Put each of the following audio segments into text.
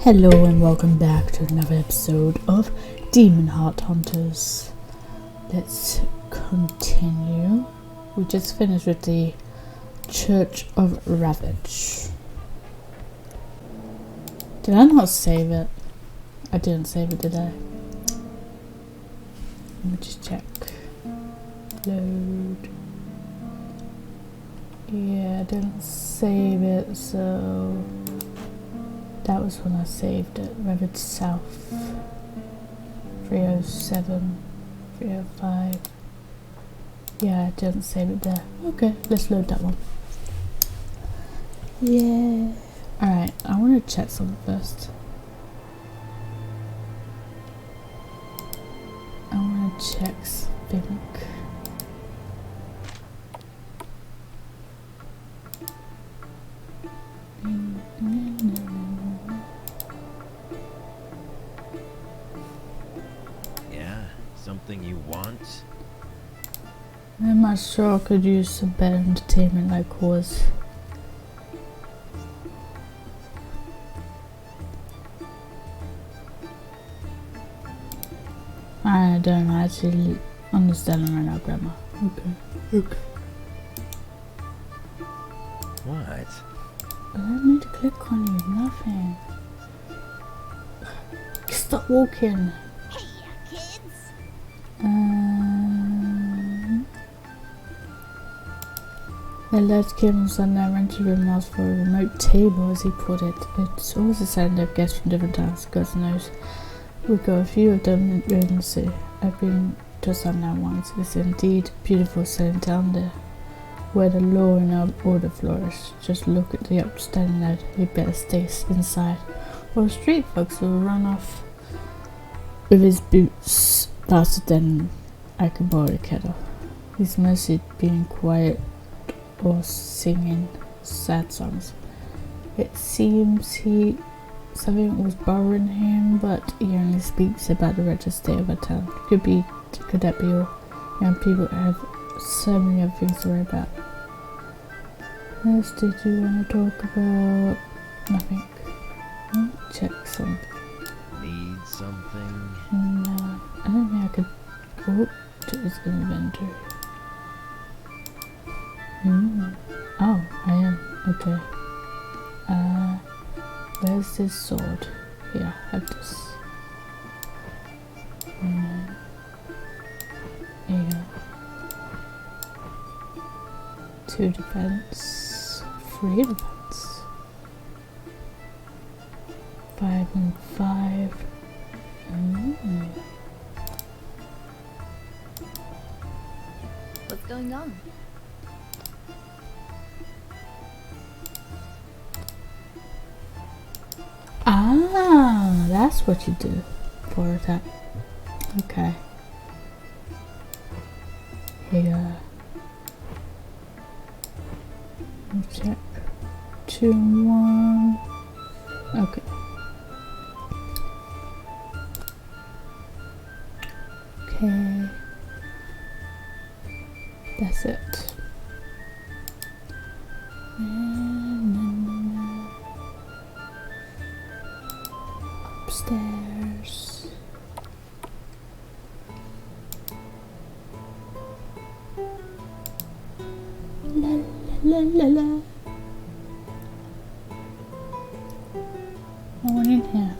Hello and welcome back to another episode of Demonheart Hunters. Let's continue. We just finished with the Church of Ravage. Did I not save it? I didn't save it, did I? Let me just check. Load. Yeah, I didn't save it, so that was when I saved it. Ravage South. 307. 305. Yeah, I didn't save it there. Okay, let's load that one. Yeah. Alright, I want to check something first. I want to check something. Yeah, something you want? I'm not sure I could use some better entertainment like horse. I don't actually understand right now, Grandma. Okay. What? I don't need to click on you, nothing. Stop walking. Hey, kids! The lad came on Sunday and rented a room house for a remote table, as he put it. It's always a sign of guests from different towns, God knows. We've got a few of them in the city. I've been to Sundown once. It's indeed beautiful setting down there, where the law and order flourish. Just look at the upstanding lad. He better stay inside, or the street folks will run off with his boots faster than I can borrow a kettle. He's mostly being quiet or singing sad songs. It seems something was bothering him, but he only speaks about the wretched state of our town. Could that be all? Young people have so many other things to worry about. What else did you want to talk about? Nothing. Check something. Need something? No, I don't think I could go to his inventory. Oh, I am. Okay. Where's this sword? Yeah, I have this. Yeah. 2 defense. 3 defense. 5 and 5. What's going on? Ah, that's what you do for that. Okay. Here. Let's check. 2 and 1. Okay. Okay. That's it. Upstairs. La la la la. No one in here.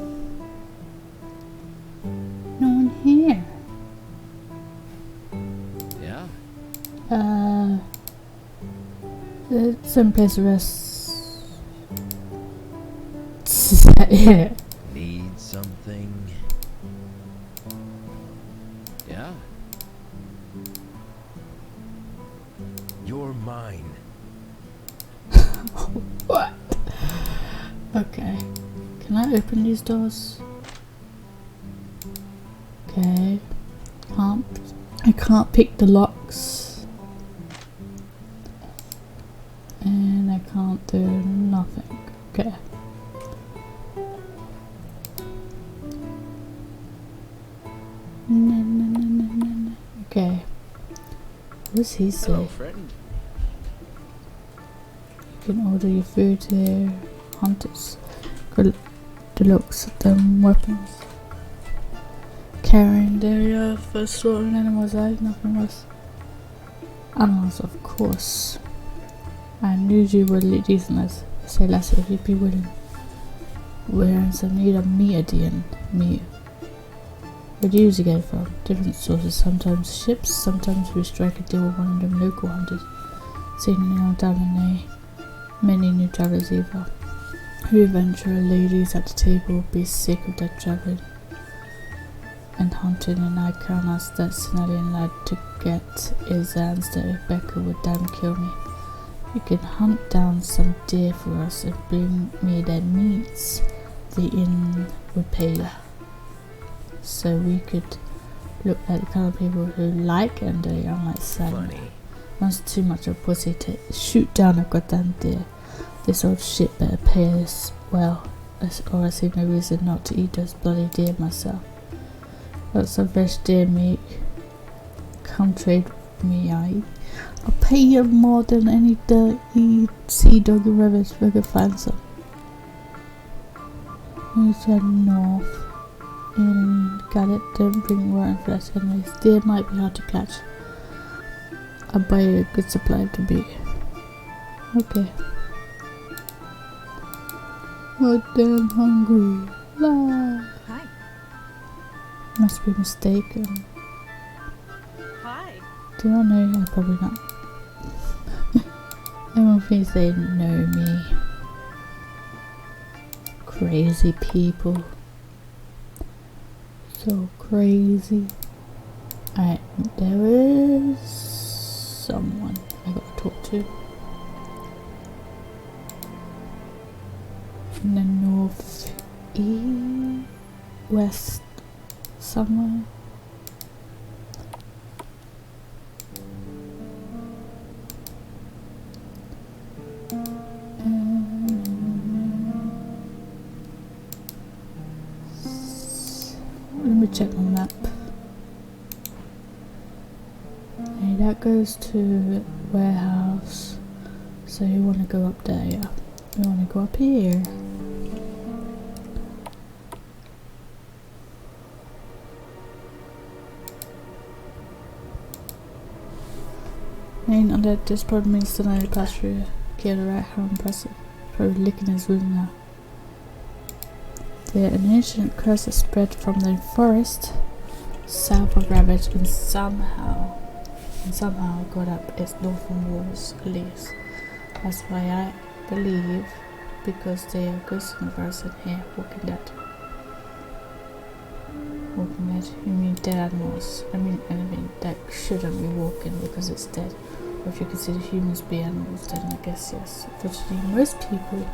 No one here. Yeah? Some place to rest. Yeah. Need something? Yeah? You're mine. What? Okay. Can I open these doors? Okay. I can't pick the locks. And I can't do nothing. Okay. Okay. What does he say? Hello, friend. You can order your food here. Hunters. the looks of them weapons. Carrying the for slaughtering animals, nothing else. Animals, of course. And usually would decent as say less if you'd be willing. Whereas I need a meat. Where'd you usually get it from? Different sources, sometimes ships, sometimes we strike a deal with one of them local hunters. Seen anyone down in many new travelers either. Who adventurer ladies at the table would be sick of that travelling and hunting, and I can't ask that Sinallion lad to get his hands dirty. Becca would damn kill me. You can hunt down some deer for us and bring me their meats. The inn would pay you. So we could look like the kind of people who like and dirty, unlike Sally. Once too much of a pussy to shoot down a goddamn deer. This old shit better pay us well, or I see no reason not to eat those bloody deer myself. Got some fresh deer meat. Come trade with me, I'll pay you more than any dirty sea dog in rivers if I could find some. You said north. Got it, don't bring rotten flesh anyways. Deer might be hard to catch. I'll buy you a good supply to beat. Okay. Oh, damn hungry. La. Hi. Must be mistaken. Hi. Do I know you? Probably not. Everyone thinks they know me. Crazy people. So crazy. Alright, there is someone I gotta talk to. In the north east west somewhere. Let me check my map. Okay, that goes to warehouse. So you want to go up there, yeah. You want to go up here. Main undead, this probably means that I pass through. Kill the rat, how impressive. Probably licking his wound now. An ancient curse has spread from the forest south of Ravage and somehow got up its northern walls at least. That's why I believe, because they are ghosts in the forest in here, walking dead. Walking dead? You mean dead animals? I mean anything that shouldn't be walking because it's dead. Or if you consider humans be animals, then I guess yes. Unfortunately, most people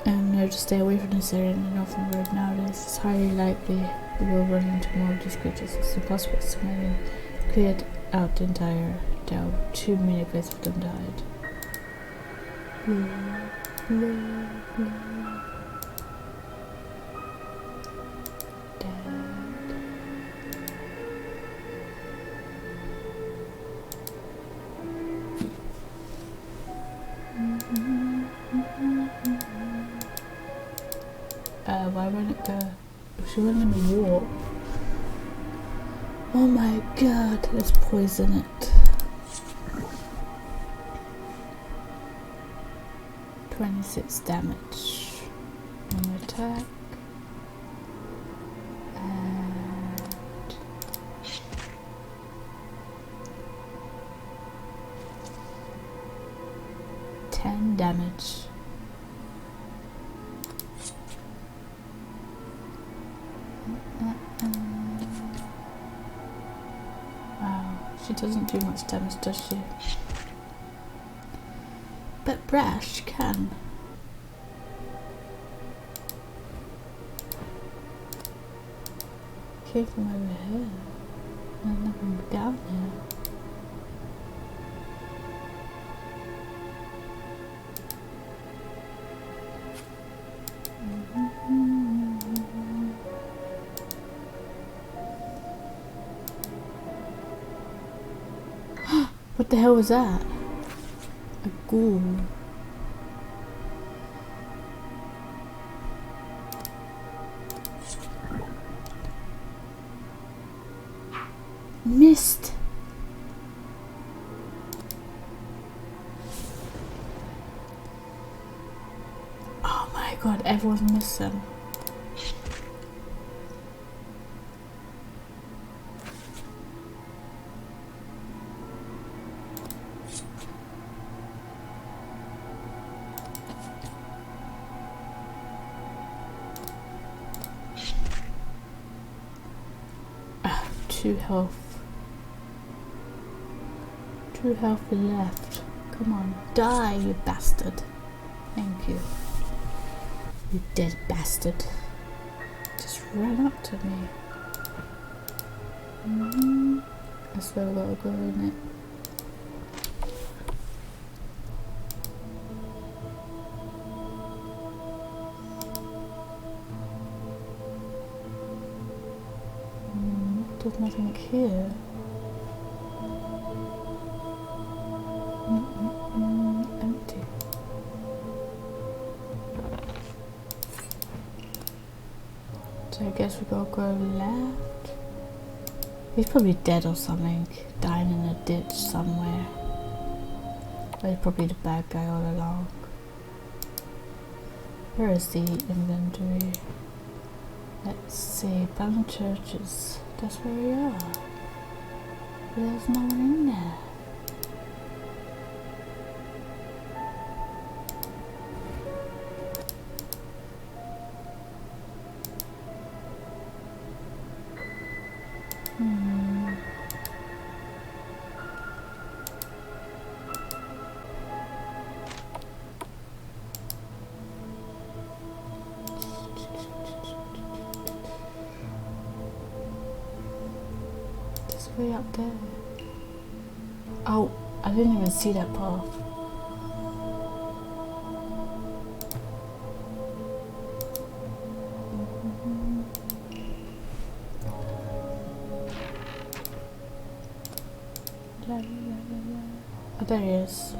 know to stay away from this area in the northern road nowadays. It's highly likely we will run into more of these creatures. It's impossible to Sinallion cleared out the entire dell. Too many places for them to hide. Blah, blah, blah. Why won't it go? She won't let me walk. Oh my god, let's poison it. 26 damage. One attack. And 10 damage. Wow, she doesn't do much damage, does she? But Brash can. Came from over here. There's nothing down here. What the hell was that? A ghoul. Missed. Oh my god, everyone's missing. Two health. 2 health left. Come on, die, you bastard. Thank you. You dead bastard. Just ran up to me. I swear I gotta go in it. There's nothing here. Empty. So I guess we gotta go left. He's probably dead or something, dying in a ditch somewhere. But he's probably the bad guy all along. Where is the inventory? Let's see, Bound Churches. That's where we are. There's no one in there. Way up there. Oh, I didn't even see that path. Oh, there he is.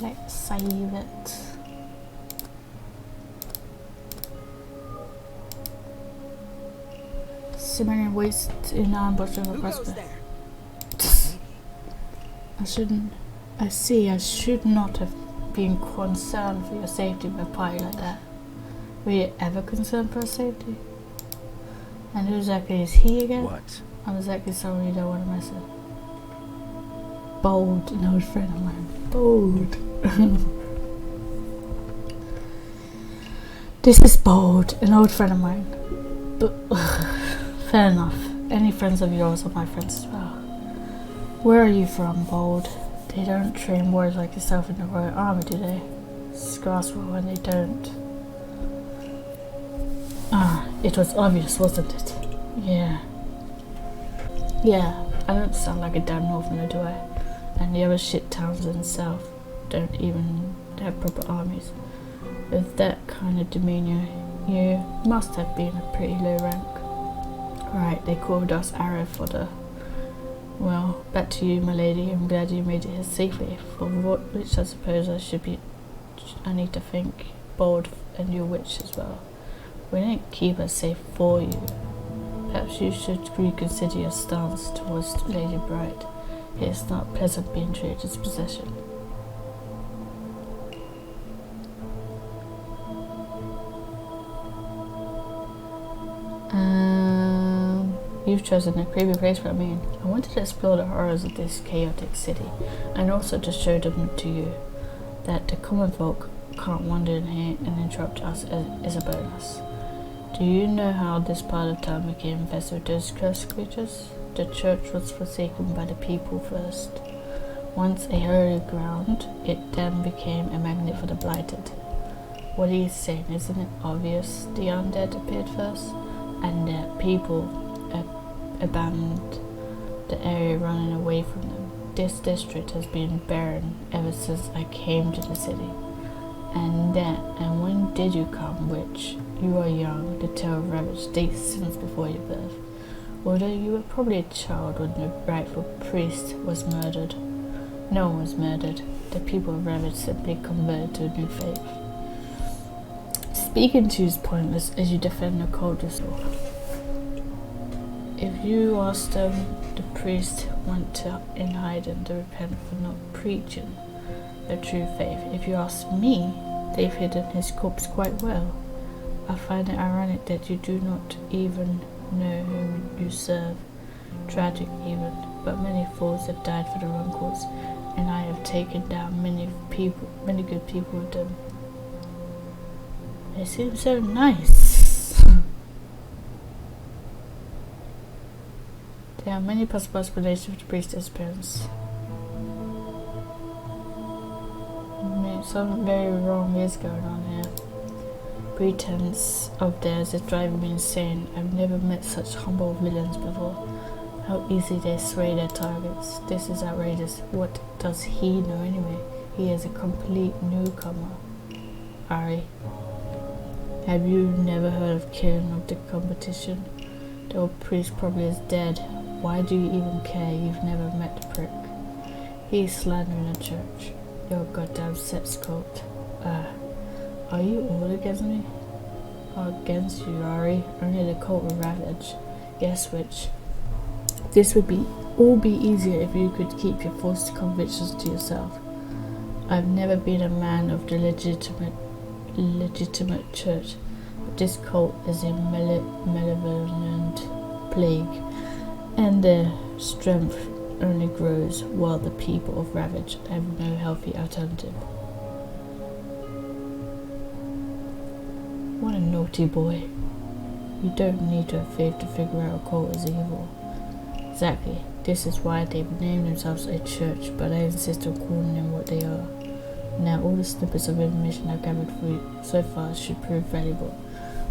Let's save it. Sinallion waits in ambush of a prospect. I should not have been concerned for your safety by a party like that. Were you ever concerned for our safety? And who exactly is he again? What? I'm exactly someone you don't want to mess with. Bold, an old friend of mine. Bold. This is Bold, an old friend of mine. But fair enough. Any friends of yours are my friends as well. Where are you from, Bold? They don't train warriors like yourself in the Royal Army, do they? Scarswell when they don't. Ah, it was obvious, wasn't it? Yeah. Yeah, I don't sound like a damn northerner, do I? And the other shit towns in the south don't even have proper armies. With that kind of demeanour, you must have been a pretty low rank. Right, they called us Arrow fodder. Well, back to you, my lady. I'm glad you made it here safely. For what, which I suppose I need to thank Bold and your witch as well. We didn't keep us safe for you. Perhaps you should reconsider your stance towards Lady Bright. It's not pleasant being treated as possession. You've chosen a creepy place for me. I wanted to explore the horrors of this chaotic city, and also to show them to you that the common folk can't wander in here and interrupt us is a bonus. Do you know how this part of town became infested with those cursed creatures? The church was forsaken by the people first. Once a holy ground, it then became a magnet for the blighted. What are you saying? Isn't it obvious the undead appeared first, and the people abandoned the area, running away from them? This district has been barren ever since I came to the city. And when did you come, witch? You are young. The tale of ravage dates since before your birth. Although you were probably a child when the rightful priest was murdered. No one was murdered. The people of Ravage simply converted to a new faith. Speaking to you is pointless as you defend the cold yourself. If you ask them, the priest went to in hiding to repent for not preaching the true faith. If you ask me, they've hidden his corpse quite well. I find it ironic that you do not even know whom you serve. Tragic even, but many fools have died for the wrong cause, and I have taken down many good people with them. They seem so nice. There are many possible explanations for the priest's disappearance. Something very wrong is going on here. Pretense of theirs is driving me insane. I've never met such humble villains before. How easy they sway their targets. This is outrageous. What does he know anyway? He is a complete newcomer. Ari, have you never heard of killing of the competition? The old priest probably is dead. Why do you even care? You've never met the prick. He's slandering the church. Your goddamn sex cult. Are you all against me? Or against you, Ari? Only the cult will ravage. Yes, witch. This would all be easier if you could keep your false convictions to yourself. I've never been a man of the legitimate church, but this cult is a malevolent plague, and their strength only grows while the people of Ravage have no healthy alternative. What a naughty boy. You don't need to have faith to figure out a cult is evil. Exactly. This is why they've named themselves a church, but I insist on calling them what they are. Now all the snippets of information I've gathered for you so far should prove valuable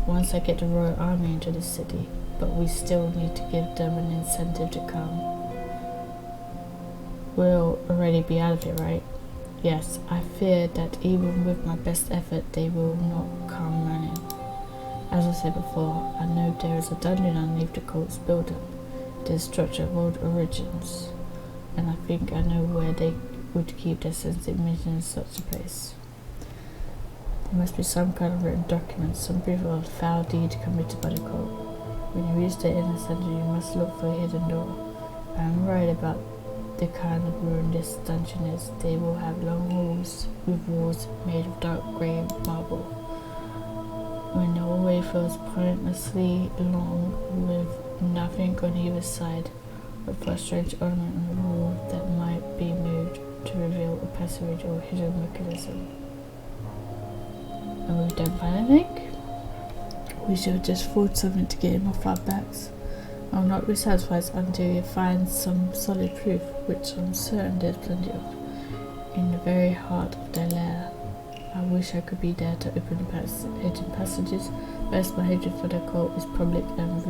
once I get the Royal Army into the city, but we still need to give them an incentive to come. We'll already be out of here, right? Yes, I fear that even with my best effort, they will not come running. As I said before, I know there is a dungeon underneath the cult's building. This structure of old origins, and I think I know where they would keep their sensitive mission in such a place. There must be some kind of written document, some proof of a foul deed committed by the cult. When you reach the inner center, you must look for a hidden door. I am worried about the kind of ruin this dungeon is. They will have long halls with walls made of dark grey marble. When the hallway feels pointlessly long with nothing on either side, but for a strange element on the wall that might be moved to reveal a passage or hidden mechanism. And we don't find anything? We should have just thought something to get him off our backs. I'll not be satisfied until you find some solid proof, which I'm certain there's plenty of, in the very heart of their lair. I wish I could be there to open the hidden passages, but as my hatred for the cult is public and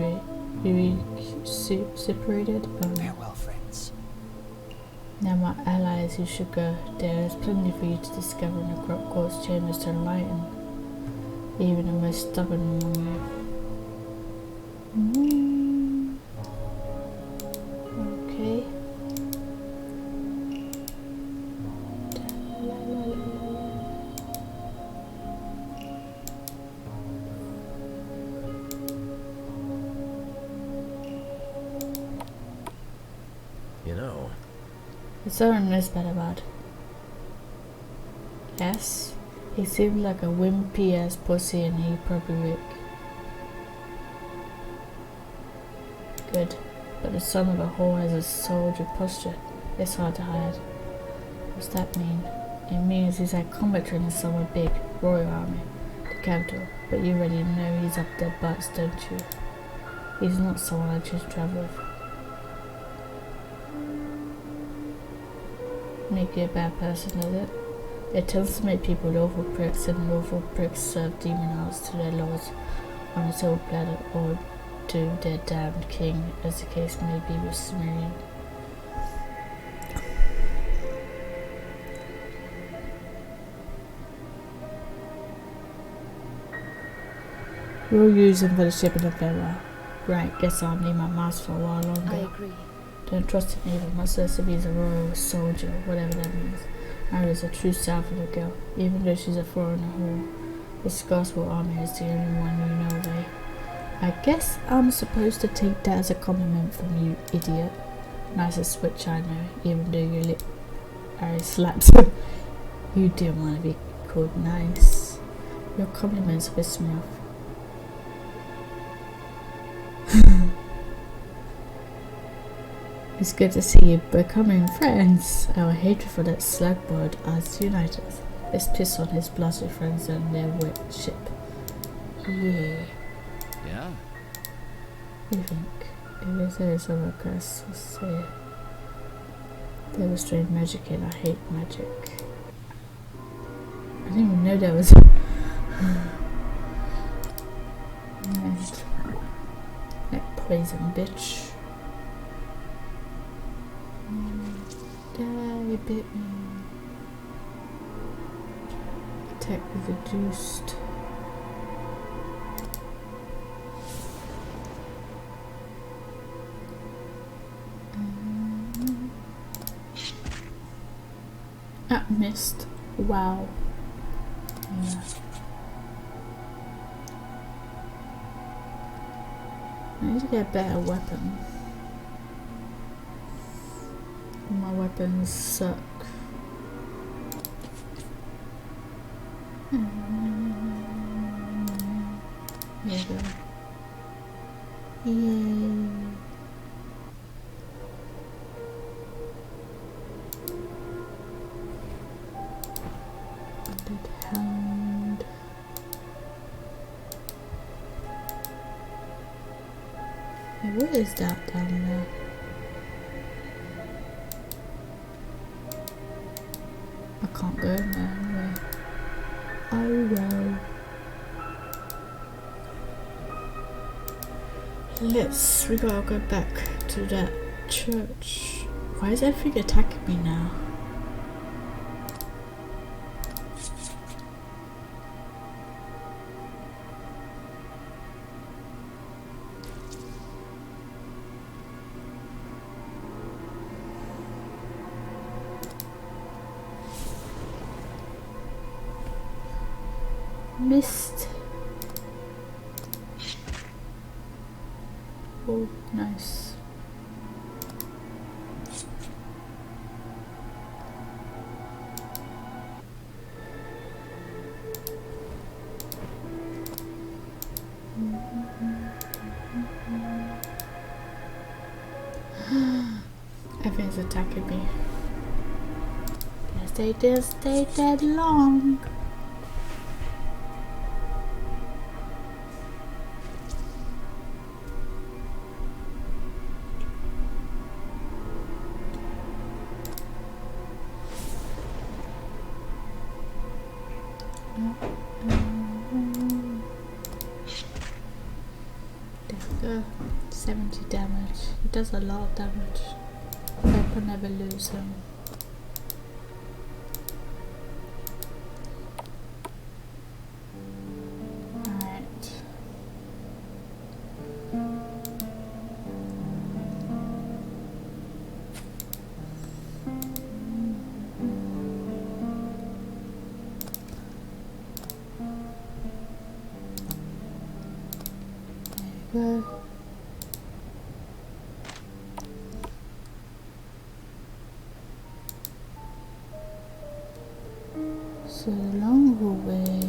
separated. Farewell, friends. Now my allies, you should go. There is plenty for you to discover in the cult's chambers to enlighten even the most stubborn among you. Okay. You know, Is someone knows better about? Yes? He seemed like a wimpy ass pussy and he probably Rick. Good. But the son of a whore has a soldier posture. It's hard to hide. What's that mean? It means he's had combat training somewhere big, Royal Army, the capital. But you already know he's up their butts, don't you? He's not someone I choose to travel with. Make you a bad person, does it? It tends to make people lawful pricks, and lawful pricks serve demon hearts to their lords on a silver platter, or to their damned king, as the case may be with Sinallion. We'll use him for the ship in the farewell. Right, guess I'll need my mask for a while longer. I agree. Don't trust him either. Must also be a royal soldier, whatever that means. Iris is a true Southern girl, even though she's a foreigner whore. This gospel army is the only one you know of, eh? I guess I'm supposed to take that as a compliment from you, idiot. Nicest switch I know, even though your lip Harry slaps him. You didn't want to be called nice. Your compliments piss me off. It's good to see you becoming friends. Our hatred for that slugbird has united us. Let's piss on his blasted friends and their wet ship. Yeah. Yeah? What do you think? If there is a request, we'll say there was strange magic and I hate magic. I didn't even know there was nice. That poison bitch. Die, bit me. Attack reduced. Missed. Wow. Yeah. I need to get a better weapon. My weapons suck. Here we go. Yay. Hound. Hey, what is that down there? I can't go in there anyway. Oh well. We gotta go back to that church. Why is everything attacking me now? Missed. Oh, nice. Everything's attacking me. They'll stay dead long. There we go. 70 damage. It does a lot of damage. I can never lose him. Alright. There we go. So along the way,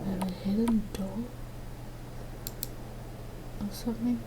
we have a hidden door or something.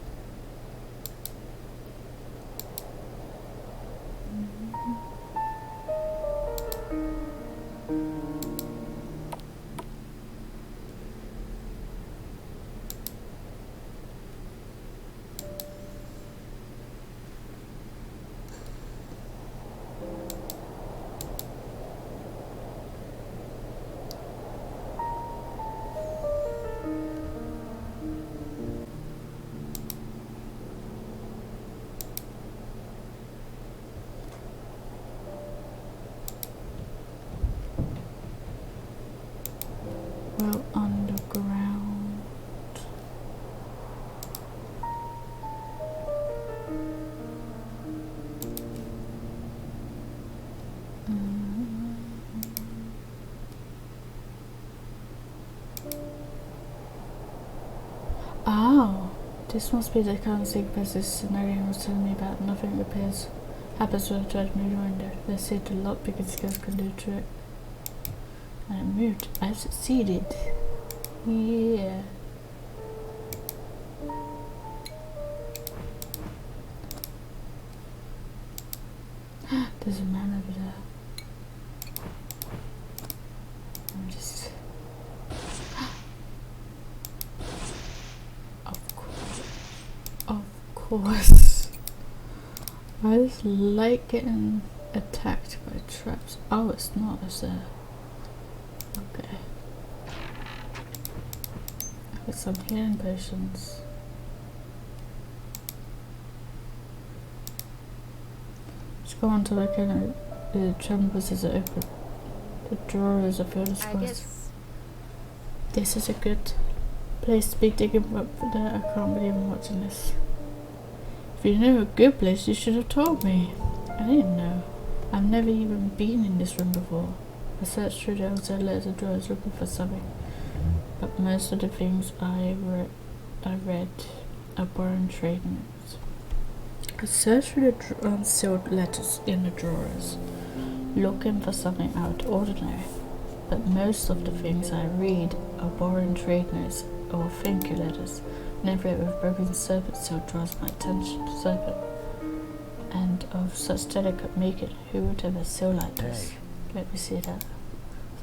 Well, underground. This must be the kind of thing this Sinallion was telling me about. Nothing happens when I try to move the window. They say it a lot because girls can do the trick. And it moved. I succeeded. Yeah. There's a man over there. I'm just... Of course. Of course. I just like getting attacked by traps. Oh, it's not, is there? Okay. I've got some healing potions. Just go on to like the chambers is open. The drawers are filled with scores. This is a good place to be digging up for that. I can't believe I'm watching this. If you knew a good place, you should have told me. I didn't know. I've never even been in this room before. I searched through the outside letters and drawers looking for something, but most of the things I read are borrowed trade notes. I searched through the unsealed letters in the drawers, looking for something out of ordinary, but most of the things I read are borrowed trade notes or thank you letters. Never with broken serpent seal draws my attention to serpent, and of such delicate making, who would ever seal like this? Let me see that.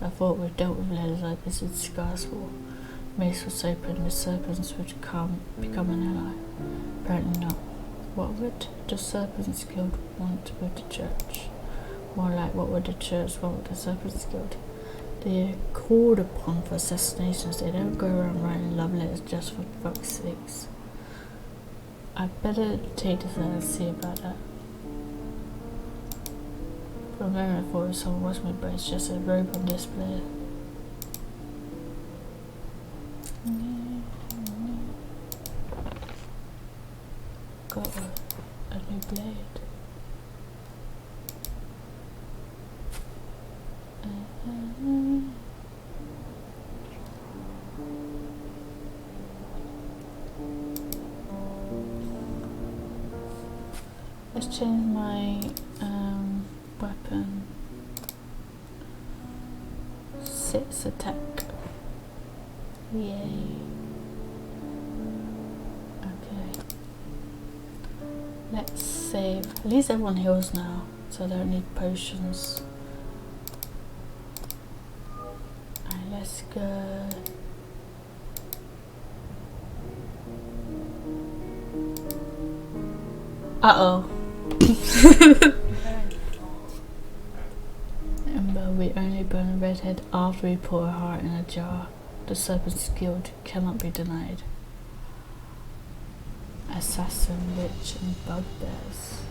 So I thought we dealt with letters like this in Scars War. Mace was open, the serpents would become an ally. Apparently not. What would the Serpents Guild want with the church? More like, what would the church want with the Serpents Guild? They're called upon for assassinations. They don't go around writing love letters just for fuck's sakes. I'd better take this out and see about that. For a moment I thought it was someone watching me, but it's just a robe on display. Got a new blade. Let's change my weapon. 6 attack. Yay. Okay. Let's save. At least everyone heals now, so I don't need potions. Alright, let's go. Uh-oh. Remember, we only burn a redhead after we pour a heart in a jar. The Serpent's Guild cannot be denied. Assassin, witch, and bugbears.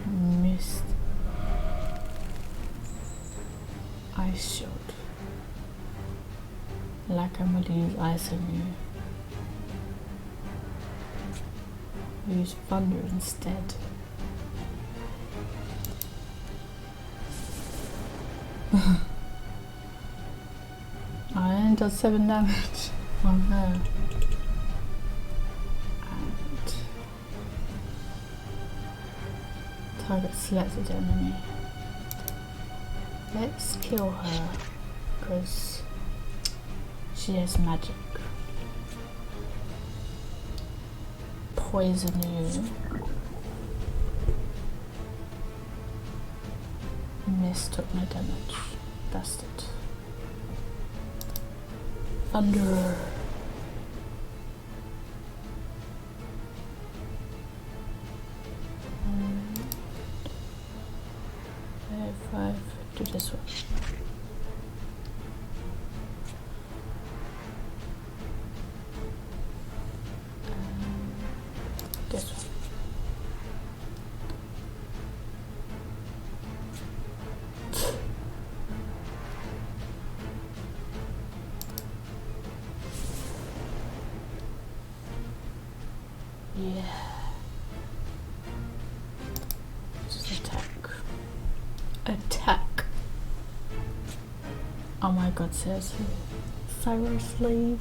Mist. Ice shield. Like I'm going to use ice on you. We'll use thunder instead. I only does 7 damage on her. And target selected enemy. Let's kill her because she has magic. Poison you. Mistook my damage. That's it. Thunder. Five. Do this one. This one. Yeah. Just attack. Attack. Oh my god, seriously. Seriously.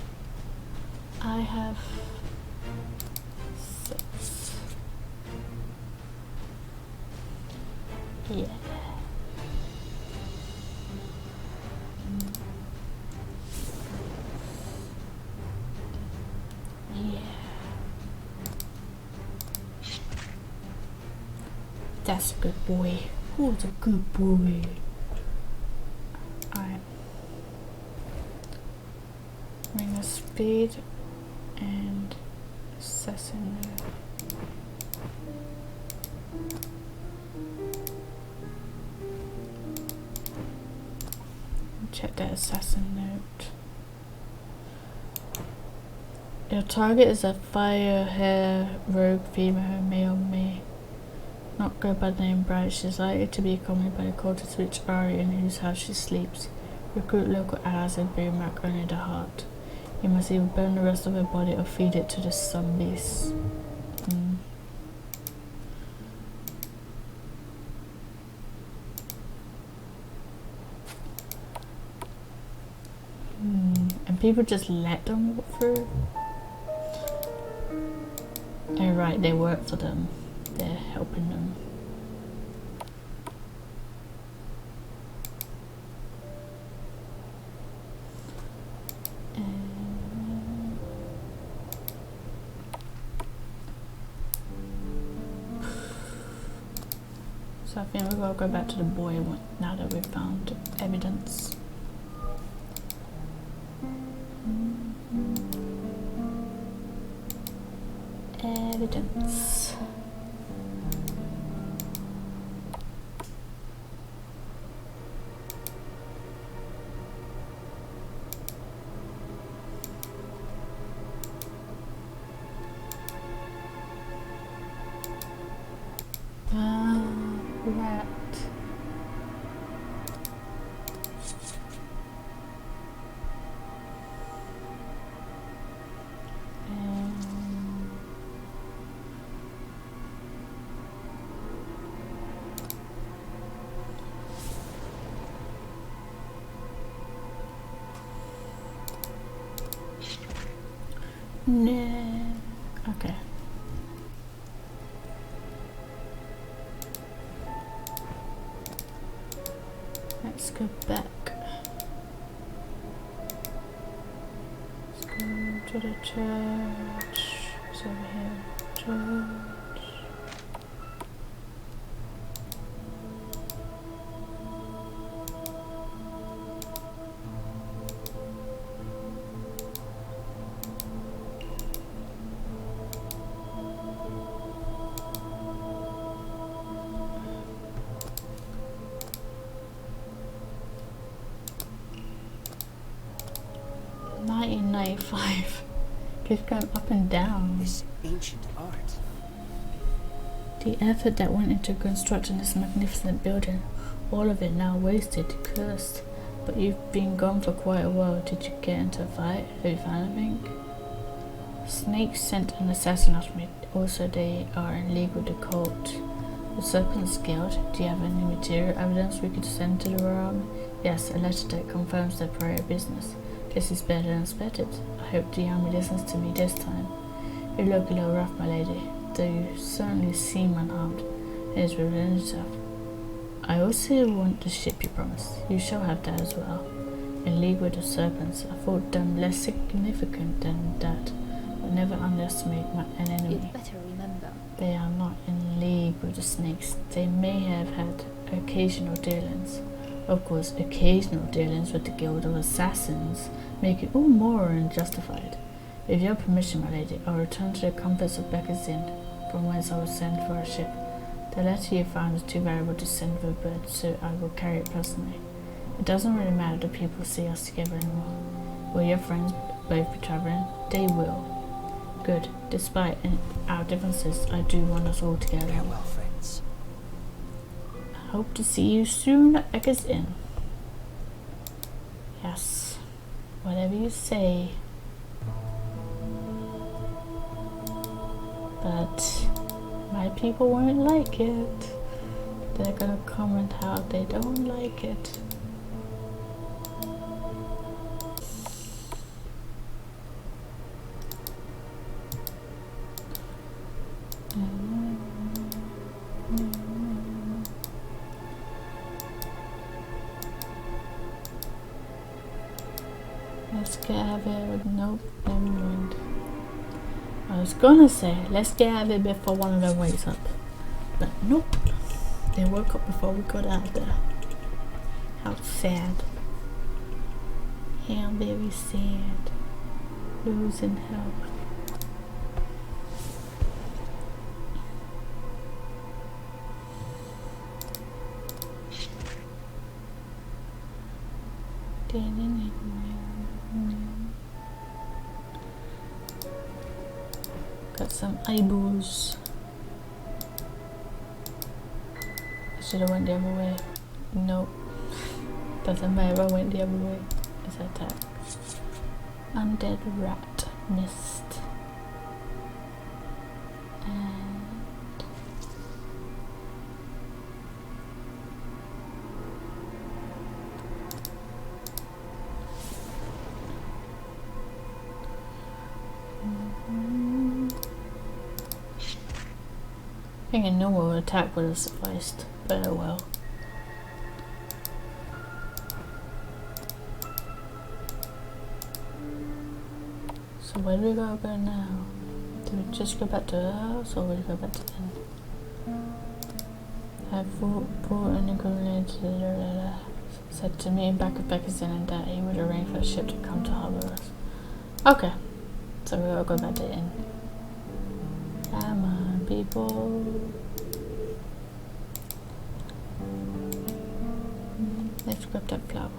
I have 6. Yeah. Yeah. That's a good boy. Who's a good boy? Alright. Bring the speed and assassin note. Check that assassin note. Your target is a fire hair rogue female who may or may not go by the name Bright. She's likely to be accompanied by the cultist witch Ari, in whose house she sleeps. Recruit local allies and bring back only the heart. You must either burn the rest of her body or feed it to the zombies. And people just let them walk through? Oh right, they work for them. They're helping them. So I think we're gonna go back to the boy now that we've found evidence. Evidence. Rat. No. Okay. Let's go back. Let's go to the church. It's over here. Church. Keeps going up and down. This ancient art. The effort that went into constructing this magnificent building, all of it now wasted, cursed. But you've been gone for quite a while. Did you get into a fight? Have you found anything? Snake sent an assassin after me. Also, they are in league with the cult. The Serpent's Guild. Do you have any material evidence we could send to the Royal Army? Yes, a letter that confirms their prior business. This is better than expected. I hope the army listens to me this time. You look a little rough, my lady, though you certainly seem unharmed. It is representative. I also want the ship you promised. You shall have that as well. In league with the serpents, I thought them less significant than that, but never underestimate an enemy. You'd better remember. They are not in league with the snakes. They may have had occasional dealings. Of course, occasional dealings with the Guild of Assassins make it all more unjustified. With your permission, my lady, I'll return to the comforts of Becca's Inn, from whence I was sent for a ship. The letter you found is too valuable to send with a bird, so I will carry it personally. It doesn't really matter if people see us together anymore. Will your friends both be travelling? They will. Good. Despite our differences, I do want us all together. Farewell, friends. Hope to see you soon at Becca's Inn. Yes, whatever you say. But my people won't like it. They're gonna comment how they don't like it. Let's get out of here. Nope, never mind. I was gonna say, let's get out of here before one of them wakes up. But nope. They woke up before we got out of there. How sad. How very sad. Losing health. Got some eyeballs. I should have went the other way. Nope. Doesn't matter, I went the other way. It's attack. Undead rat. Mist. And I think a normal attack would have sufficed, but oh well. So where do we go now? Do we just go back to the house or will we go back to the inn? I brought an equivalent said to me back at Becca's inn and that he would arrange for a ship to come to harbour us. Okay, so we'll go back to the inn. Come on, people. Let's grab that flower.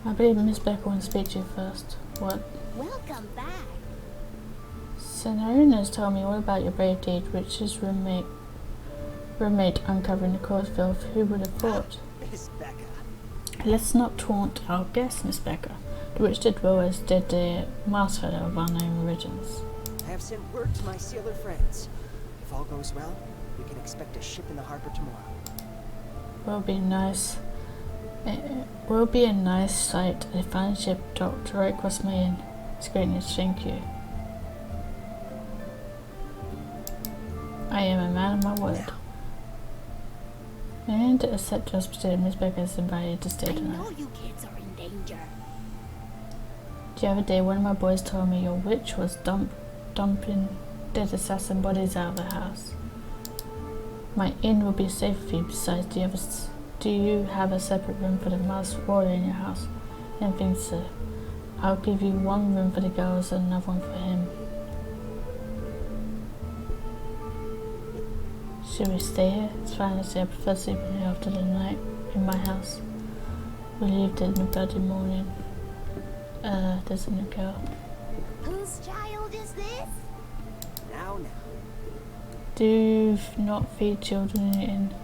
I believe Miss Becca wants to speak to you first. What? Welcome back. Sinallion has told me all about your brave deed, which is roommate uncovering the cause of filth. Who would have thought? Miss Becca. Let's not taunt our guest, Miss Becca. The witch did well as did the mouse fellow of unknown origins. I have sent word to my sailor friends. If all goes well, we can expect a ship in the harbor tomorrow. Will be nice. It will be a nice sight. A fine ship docked right across my inn. It's great news, thank you. I am a man of my word. And to accept the hospitality, Miss Becca is invited to stay I tonight. know you kids are in danger. The other day, one of my boys told me your witch was dumping dead assassin bodies out of the house. My inn will be safe for you. Besides, do you have a separate room for the mouse warrior in your house? I don't think so. I'll give you one room for the girls and another one for him. Should we stay here? It's fine to say I prefer sleeping here after the night in my house. We leave in the bloody morning. There's a new girl. Whose child is this? Now. Do you not feed children in the inn?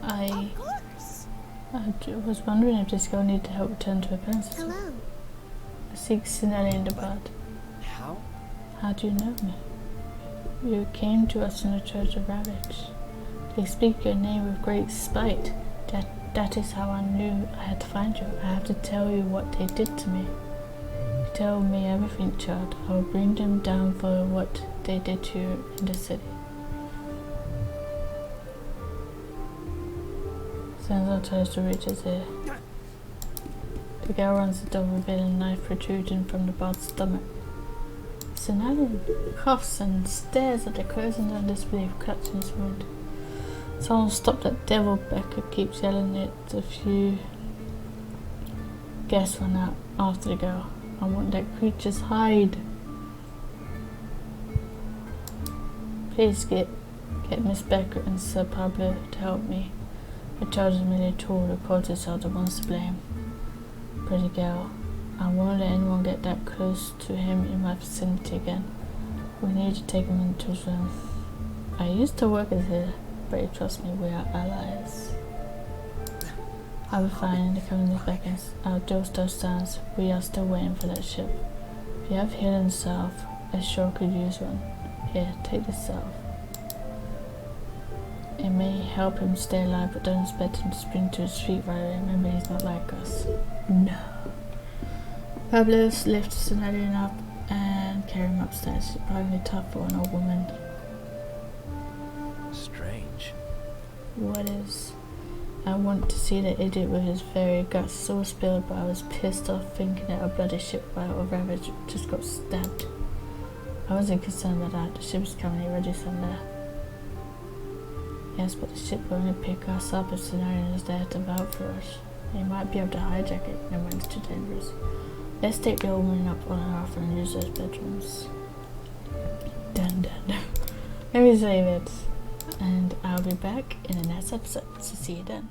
Of course. I was wondering if this girl needed help return to her parents. Hello. I seek Sinallion the Bard. How? How do you know me? You came to us in the Church of Ravage. They speak your name with great spite. That is how I knew I had to find you. I have to tell you what they did to me. Tell me everything, child. I will bring them down for what they did to you in the city. Senzo tries to reach his ear. The girl runs the door, revealing a knife protruding from the bard's stomach. Sinallion coughs and stares at the closing in disbelief, clutching his wound. Someone stop that devil, Becca keeps yelling it. A few guests run out after the girl. I want that creature's hide. Please get Miss Becca and Sir Pablo to help me. The child is merely a tool, the cultist elder wants to blame. Pretty girl, I won't let anyone get that close to him in my vicinity again. We need to take him into his room. I used to work in here, but you trust me, we are allies. I'll be fine in the coming seconds. Our door still stands. We are still waiting for that ship. If you have hidden salve, I sure could use one. Here, take this salve. It may help him stay alive, but don't expect him to spring to his feet right away. Remember, he's not like us. No. Pablo's lifted Sinallion up and carried him upstairs. Surprisingly tough for an old woman. Strange. What is? I want to see the idiot with his very guts all spilled, but I was pissed off thinking that a bloody shipwright or ravage just got stabbed. I wasn't concerned about that. The ship is currently ready somewhere. Yes, but the ship will only pick us up if Sinallion is there to vouch for us. He might be able to hijack it. No, it's too dangerous. Let's take the old woman up on our offer and use those bedrooms. Dun dun. Let me save it. And I'll be back in the next episode. So see you then.